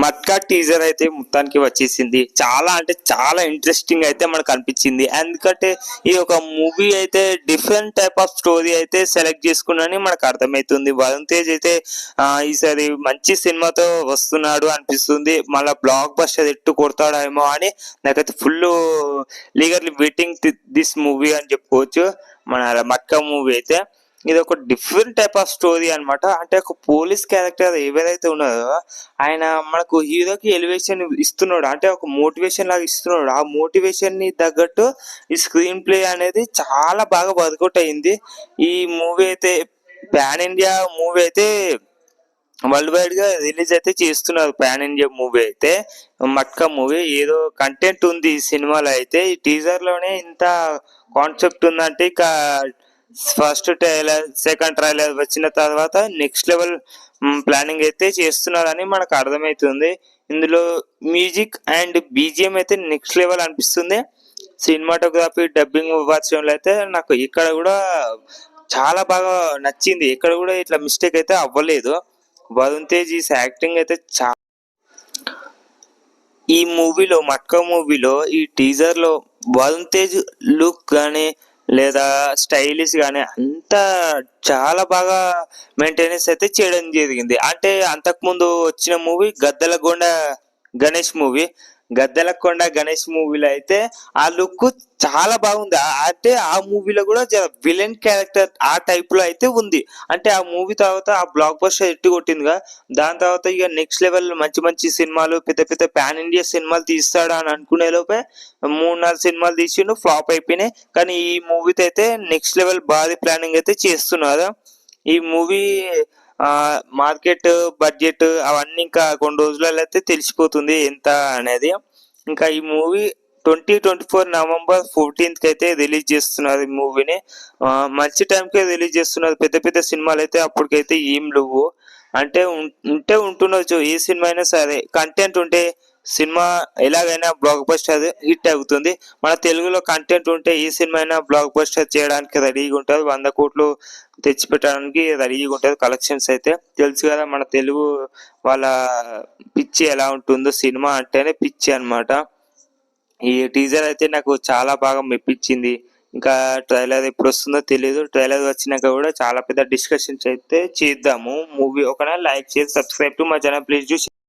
Matka teaser అయితే మొత్తానికి వచ్చేసింది. చాలా అంటే చాలా ఇంట్రెస్టింగ్ అయితే మనకు అనిపించింది. ఎందుకంటే ఈ ఒక మూవీ అయితే డిఫరెంట్ టైప్ ఆఫ్ స్టోరీ అయితే సెలెక్ట్ చేసుకున్నాని మనకు అర్థమవుతుంది. వరుణ్ తేజ్ అయితే ఈసారి మంచి సినిమాతో వస్తున్నాడు అనిపిస్తుంది. మళ్ళీ బ్లాక్ బస్టర్ ఎట్టు కొడతాడేమో అని నాకైతే ఫుల్ లీగర్లీ వెయిటింగ్ దిస్ మూవీ అని చెప్పుకోవచ్చు. మన మట్కా మూవీ అయితే ఇది ఒక డిఫరెంట్ టైప్ ఆఫ్ స్టోరీ అనమాట. అంటే ఒక పోలీస్ క్యారెక్టర్ ఏవైతే ఉన్నదో ఆయన మనకు హీరోకి ఎలివేషన్ ఇస్తున్నాడు, అంటే ఒక మోటివేషన్ లాగా ఇస్తున్నాడు. ఆ మోటివేషన్ ని తగ్గట్టు ఈ స్క్రీన్ ప్లే అనేది చాలా బాగా వర్కౌట్ అయింది. ఈ మూవీ అయితే పాన్ ఇండియా మూవీ అయితే వరల్డ్ వైడ్ గా రిలీజ్ అయితే చేస్తున్నారు. పాన్ ఇండియా మూవీ అయితే మట్కా మూవీ ఏదో కంటెంట్ ఉంది ఈ సినిమాలో అయితే. ఈ టీజర్ లోనే ఇంత కాన్సెప్ట్ ఉందంటే ఇక ఫస్ట్ ట్రైలర్ సెకండ్ ట్రైలర్ వచ్చిన తర్వాత నెక్స్ట్ లెవెల్ ప్లానింగ్ అయితే చేస్తున్నారని మనకు అర్థమవుతుంది. ఇందులో మ్యూజిక్ అండ్ బీజిఎం అయితే నెక్స్ట్ లెవెల్ అనిపిస్తుంది. సినిమాటోగ్రఫీ డబ్బింగ్ వర్షన్లో అయితే నాకు ఇక్కడ కూడా చాలా బాగా నచ్చింది. ఇక్కడ కూడా ఇట్లా మిస్టేక్ అయితే అవ్వలేదు. వరుణ్ తేజ్ యాక్టింగ్ అయితే ఈ మూవీలో మట్కా మూవీలో ఈ టీజర్ లో వరుణ్ తేజ్ లుక్ కానీ లేదా స్టైలిష్ కానీ అంతా చాలా బాగా మెయింటెనెన్స్ అయితే చేయడం జరిగింది. అంటే అంతకుముందు వచ్చిన మూవీ గద్దెలకొండ గణేష్ మూవీలో అయితే ఆ లుక్ చాలా బాగుంది. అంటే ఆ మూవీలో కూడా విలన్ క్యారెక్టర్ ఆ టైప్ లో అయితే ఉంది. అంటే ఆ మూవీ తర్వాత ఆ బ్లాక్ బస్టర్ ఎట్టి కొట్టిందిగా, దాని తర్వాత ఇక నెక్స్ట్ లెవెల్ మంచి మంచి సినిమాలు పెద్ద పెద్ద పాన్ ఇండియా సినిమాలు తీస్తాడా అని అనుకునే లోపే 3-4 సినిమాలు తీసిండు, ఫ్లాప్ అయిపోయినాయి. కానీ ఈ మూవీతో అయితే నెక్స్ట్ లెవెల్ భారీ ప్లానింగ్ అయితే చేస్తున్నారు. ఈ మూవీ మార్కెట్ బడ్జెట్ అవన్నీ ఇంకా కొన్ని రోజులలో అయితే తెలిసిపోతుంది ఎంత అనేది. ఇంకా ఈ మూవీ 2024 నవంబర్ 14th అయితే రిలీజ్ చేస్తున్నారు. ఈ మూవీని మంచి టైంకే రిలీజ్ చేస్తున్నారు. పెద్ద పెద్ద సినిమాలు అయితే అప్పటికైతే ఏం లేవు. అంటే ఉంటుండొచ్చు ఏ సినిమా అయినా సరే, కంటెంట్ ఉంటే సినిమా ఎలాగైనా బ్లాక్ బస్టర్ హిట్ అవుతుంది. మన తెలుగులో కంటెంట్ ఉంటే ఏ సినిమా అయినా బ్లాక్ బస్టర్ చేయడానికి రెడీగా ఉంటుంది. 100 కోట్లు తెచ్చిపెట్టడానికి రెడీగా ఉంటుంది. కలెక్షన్స్ అయితే తెలుసు కదా, మన తెలుగు వాళ్ళ పిచ్చి ఎలా ఉంటుందో, సినిమా అంటేనే పిచ్చి అనమాట. ఈ టీజర్ అయితే నాకు చాలా బాగా మెప్పించింది. ఇంకా ట్రైలర్ ఎప్పుడు వస్తుందో తెలియదు. ట్రైలర్ వచ్చినాక కూడా చాలా పెద్ద డిస్కషన్స్ అయితే చేద్దాము మూవీ. ఒక లైక్ చేసి subscribe to my channel please.